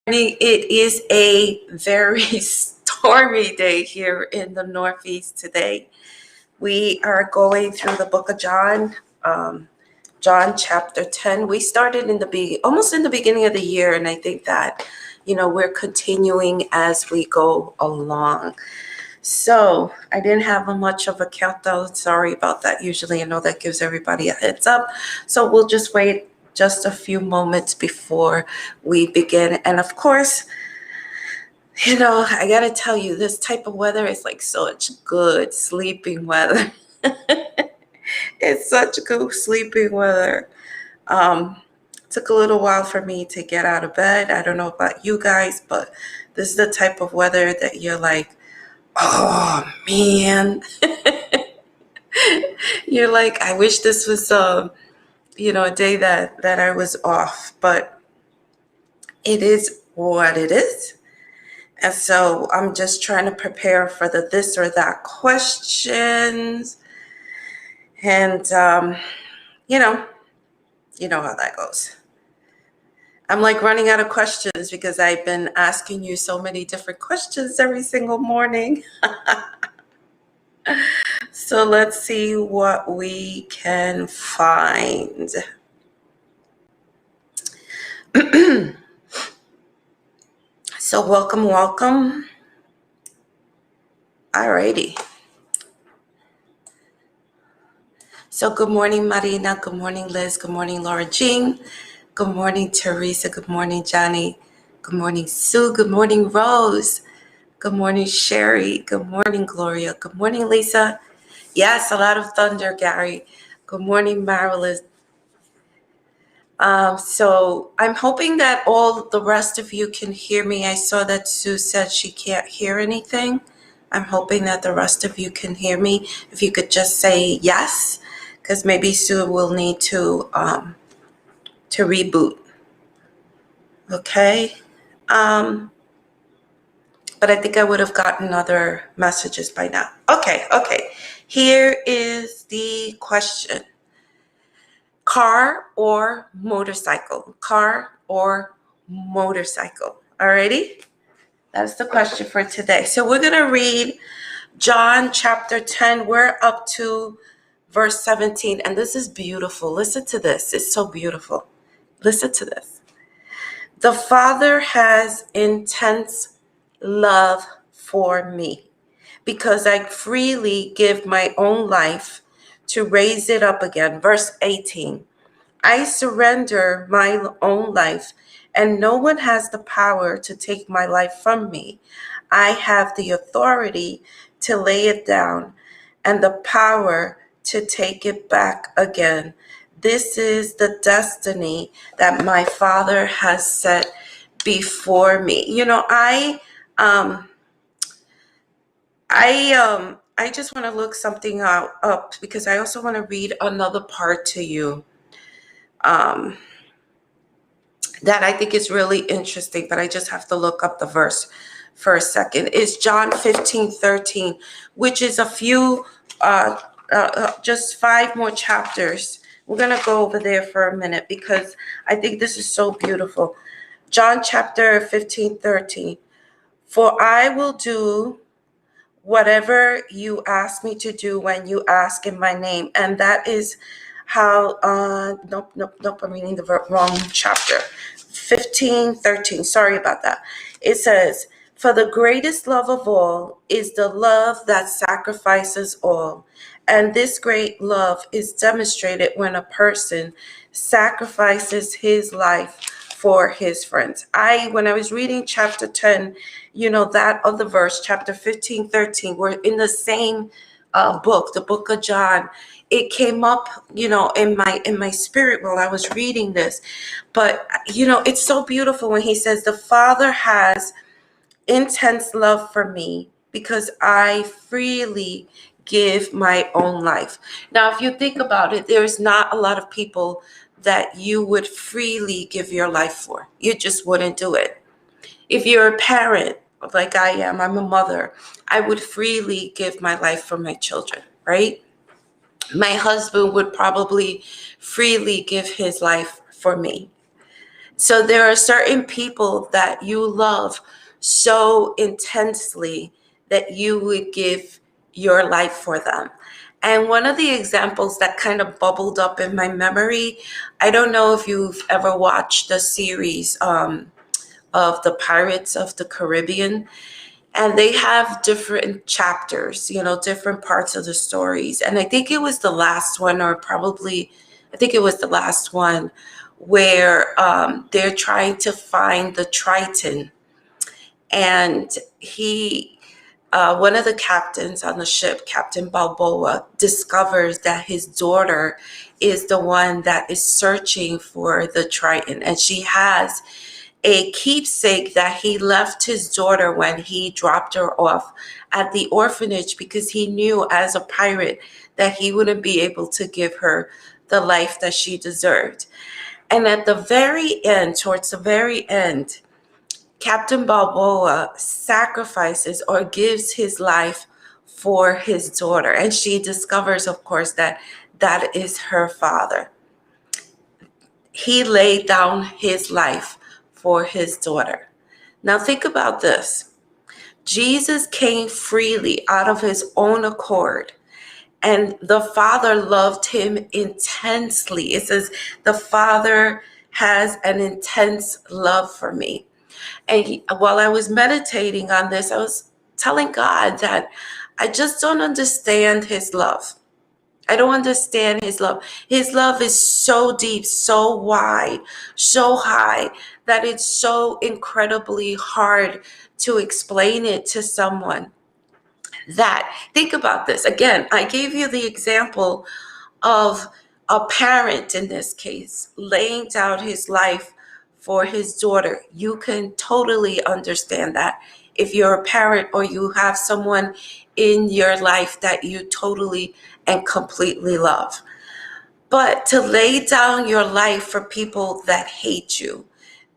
It is a very stormy day here in the Northeast today. We are going through the book of John, John chapter 10. We started almost in the beginning of the year, and I think that, we're continuing as we go along. So I didn't have much of a countdown. Sorry about that. Usually I know that gives everybody a heads up. So we'll just wait just a few moments before we begin. And of course, I got to tell you, this type of weather is like such good sleeping weather. It's such good sleeping weather. Took a little while for me to get out of bed. I don't know about you guys, but this is the type of weather that you're like, oh man. You're like, I wish this was a day that I was off, but it is what it is. And so I'm just trying to prepare for the this or that questions. And you know how that goes. I'm like running out of questions because I've been asking you so many different questions every single morning. So let's see what we can find. So welcome. Alrighty. So good morning, Marina. Good morning, Liz. Good morning, Laura Jean. Good morning, Teresa. Good morning, Johnny. Good morning, Sue. Good morning, Rose. Good morning, Sherry. Good morning, Gloria. Good morning, Lisa. Yes, a lot of thunder, Gary. Good morning, Marilyn. So I'm hoping that all the rest of you can hear me. I saw that Sue said she can't hear anything. I'm hoping that the rest of you can hear me. If you could just say yes, because maybe Sue will need to reboot. Okay. But I think I would have gotten other messages by now. Okay. Here is the question. Car or motorcycle? Car or motorcycle? Alrighty? That's the question for today. So we're going to read John chapter 10. We're up to verse 17. And this is beautiful. Listen to this. It's so beautiful. Listen to this. The Father has intense love for me because I freely give my own life to raise it up again. Verse 18. I surrender my own life, and no one has the power to take my life from me. I have the authority to lay it down and the power to take it back again. This is the destiny that my Father has set before me. I just want to look something up because I also want to read another part to you that I think is really interesting, but I just have to look up the verse for a second. It's John 15:13, which is a few, just 5 more chapters. We're going to go over there for a minute because I think this is so beautiful. John chapter 15:13. For I will do whatever you ask me to do when you ask in my name. And that is how, nope, I'm reading the wrong chapter. 15:13, sorry about that. It says, for the greatest love of all is the love that sacrifices all. And this great love is demonstrated when a person sacrifices his life for his friends. When I was reading chapter 10, that other verse, chapter 15:13, we're in the same book, the book of John. It came up, in my spirit while I was reading this. But, it's so beautiful when he says, the Father has intense love for me because I freely give my own life. Now, if you think about it, there's not a lot of people that you would freely give your life for. You just wouldn't do it. If you're a parent, like I am, I'm a mother, I would freely give my life for my children, right? My husband would probably freely give his life for me. So there are certain people that you love so intensely that you would give your life for them. And one of the examples that kind of bubbled up in my memory, I don't know if you've ever watched the series of the Pirates of the Caribbean, and they have different chapters, different parts of the stories. And I think it was the last one, or probably, I think it was the last one, where they're trying to find the Triton. And one of the captains on the ship, Captain Balboa, discovers that his daughter is the one that is searching for the Triton. And she has a keepsake that he left his daughter when he dropped her off at the orphanage, because he knew as a pirate that he wouldn't be able to give her the life that she deserved. And at the very end, towards the very end, Captain Balboa sacrifices or gives his life for his daughter. And she discovers, of course, that that is her father. He laid down his life for his daughter. Now think about this. Jesus came freely out of his own accord, and the Father loved him intensely. It says, the Father has an intense love for me. And while I was meditating on this, I was telling God that I just don't understand his love. I don't understand his love. His love is so deep, so wide, so high, that it's so incredibly hard to explain it to someone. That, think about this. Again, I gave you the example of a parent in this case laying down his life for his daughter. You can totally understand that if you're a parent or you have someone in your life that you totally and completely love. But to lay down your life for people that hate you,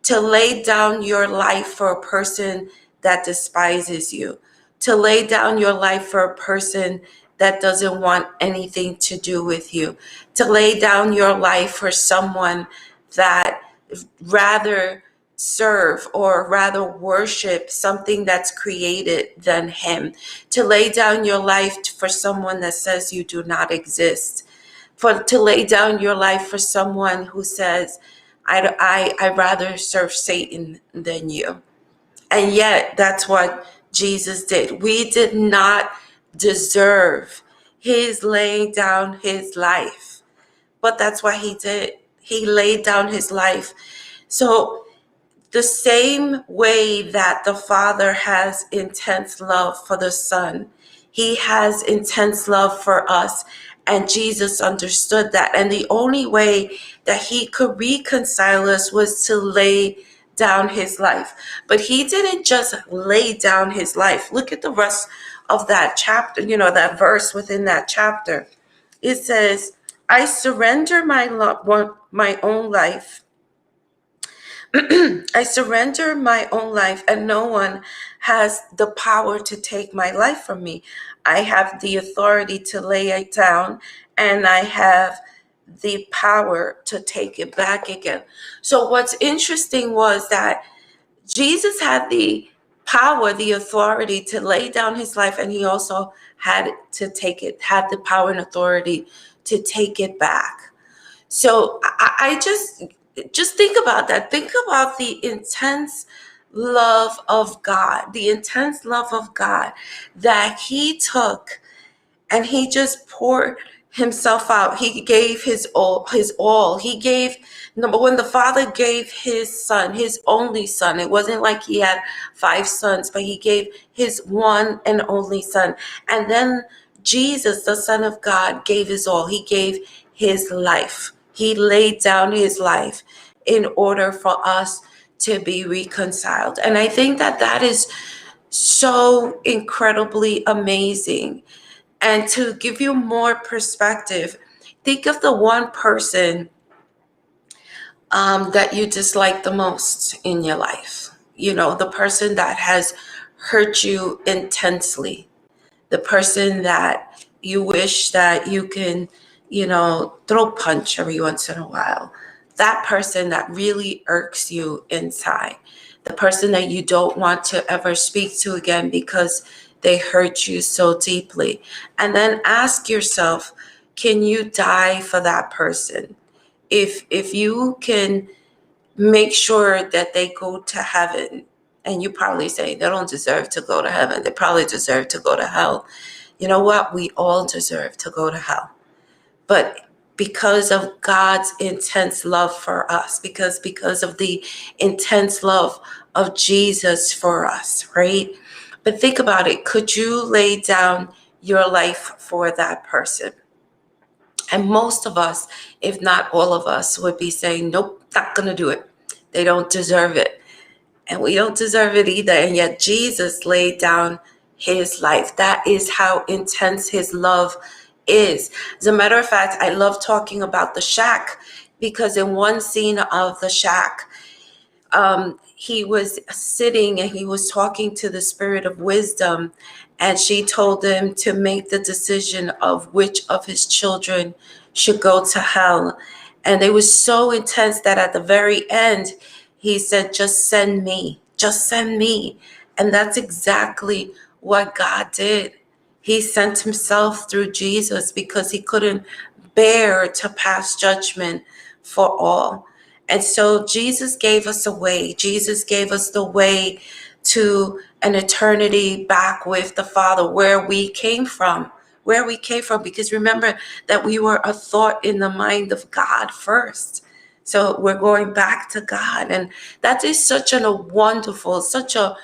to lay down your life for a person that despises you, to lay down your life for a person that doesn't want anything to do with you, to lay down your life for someone that rather serve or rather worship something that's created than him, to lay down your life for someone that says you do not exist, to lay down your life for someone who says, I rather serve Satan than you. And yet that's what Jesus did. We did not deserve his laying down his life, but that's what he did. He laid down his life. So the same way that the Father has intense love for the Son, he has intense love for us. And Jesus understood that. And the only way that he could reconcile us was to lay down his life. But he didn't just lay down his life. Look at the rest of that chapter, that verse within that chapter. It says, I surrender my own life. I surrender my own life, and no one has the power to take my life from me. I have the authority to lay it down, and I have the power to take it back again. So what's interesting was that Jesus had the power, the authority to lay down his life, and he also had the power and authority to take it back. So I just think about that. Think about the intense love of God, that he took and he just poured himself out. He gave his all. He gave, when the Father gave his son, his only son, it wasn't like he had 5 sons, but he gave his one and only son. And then Jesus, the Son of God, gave his all. He gave his life. He laid down his life in order for us to be reconciled. And I think that that is so incredibly amazing. And to give you more perspective, think of the one person that you dislike the most in your life. The person that has hurt you intensely, the person that you wish that you can, throw punch every once in a while, that person that really irks you inside, the person that you don't want to ever speak to again because they hurt you so deeply. And then ask yourself, can you die for that person? If you can make sure that they go to heaven, and you probably say they don't deserve to go to heaven, they probably deserve to go to hell. You know what? We all deserve to go to hell. But because of God's intense love for us, because of the intense love of Jesus for us, right? But think about it. Could you lay down your life for that person? And most of us, if not all of us, would be saying, nope, not going to do it. They don't deserve it. And we don't deserve it either. And yet Jesus laid down his life. That is how intense his love is. As a matter of fact, I love talking about the shack, because in one scene of the shack, he was sitting and he was talking to the spirit of wisdom, and she told him to make the decision of which of his children should go to hell. And it was so intense that at the very end, he said, just send me, just send me. And that's exactly what God did. He sent himself through Jesus because he couldn't bear to pass judgment for all. And so Jesus gave us a way. Jesus gave us the way to an eternity back with the Father, where we came from, because remember that we were a thought in the mind of God first. So we're going back to God. And that is such a wonderful, such a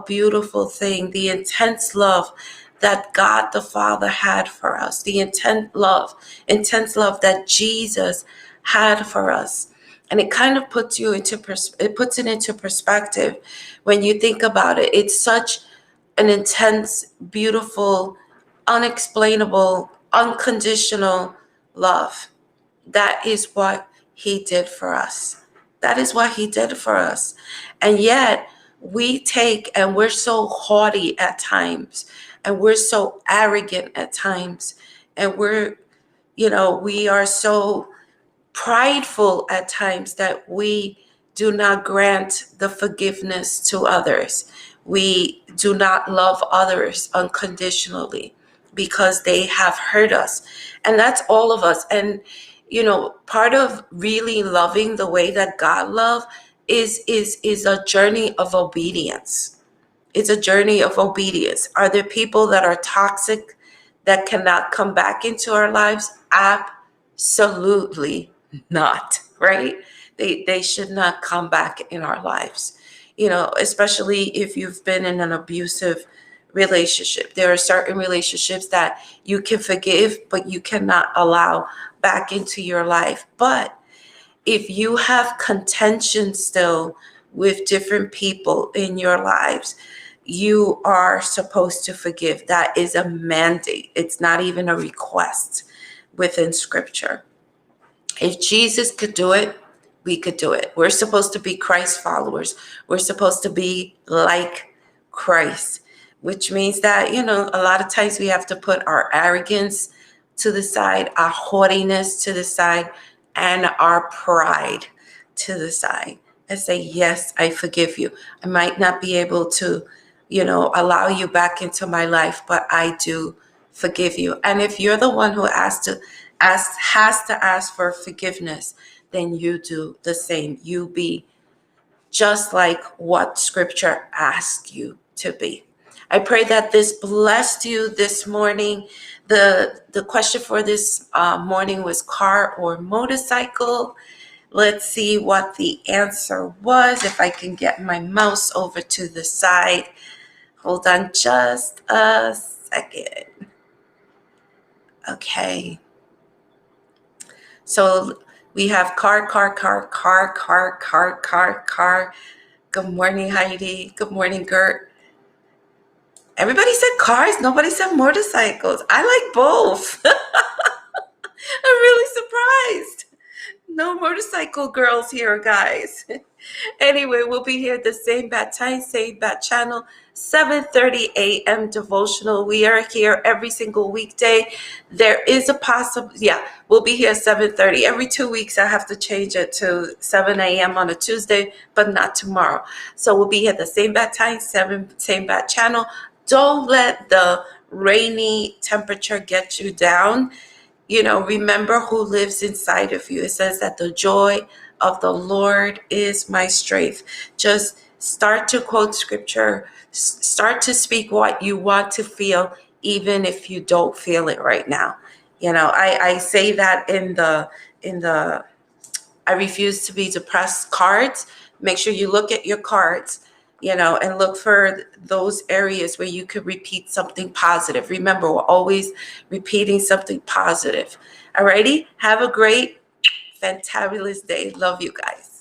beautiful thing, the intense love that God the Father had for us, the intense love that Jesus had for us. And it kind of puts it into perspective when you think about it. It's such an intense, beautiful, unexplainable, unconditional love. That is what he did for us. That is what he did for us. And yet we're so haughty at times, and we're so arrogant at times, and we are so prideful at times that we do not grant the forgiveness to others. We do not love others unconditionally because they have hurt us. And that's all of us. And, part of really loving the way that God loved is a journey of obedience. It's a journey of obedience. Are there people that are toxic that cannot come back into our lives? Absolutely not, right? They should not come back in our lives, especially if you've been in an abusive relationship. There are certain relationships that you can forgive, but you cannot allow back into your life. But if you have contention still with different people in your lives, you are supposed to forgive. That is a mandate. It's not even a request within Scripture. If Jesus could do it, we could do it. We're supposed to be Christ followers. We're supposed to be like Christ, which means that, a lot of times we have to put our arrogance to the side, our haughtiness to the side, and our pride to the side, and say, yes, I forgive you. I might not be able to, allow you back into my life, but I do forgive you. And if you're the one who has to ask for forgiveness, then you do the same. You be just like what Scripture asks you to be. I pray that this blessed you this morning. The question for this morning was car or motorcycle. Let's see what the answer was. If I can get my mouse over to the side. Hold on just a second. Okay. So we have car. Good morning, Heidi. Good morning, Gert. Everybody said cars. Nobody said motorcycles. I like both. I'm really surprised. No motorcycle girls here, guys. Anyway, we'll be here at the same bad time, same bad channel, 7:30 a.m. devotional. We are here every single weekday. There is a we'll be here 7:30. Every 2 weeks, I have to change it to 7 a.m. on a Tuesday, but not tomorrow. So we'll be here at the same bad time, same bad channel. Don't let the rainy temperature get you down. Remember who lives inside of you. It says that the joy of the Lord is my strength. Just start to quote scripture, start to speak what you want to feel, even if you don't feel it right now. I say that in the I refuse to be depressed cards. Make sure you look at your cards, and look for those areas where you could repeat something positive. Remember, we're always repeating something positive. Alrighty? Have a great, fantabulous day. Love you guys.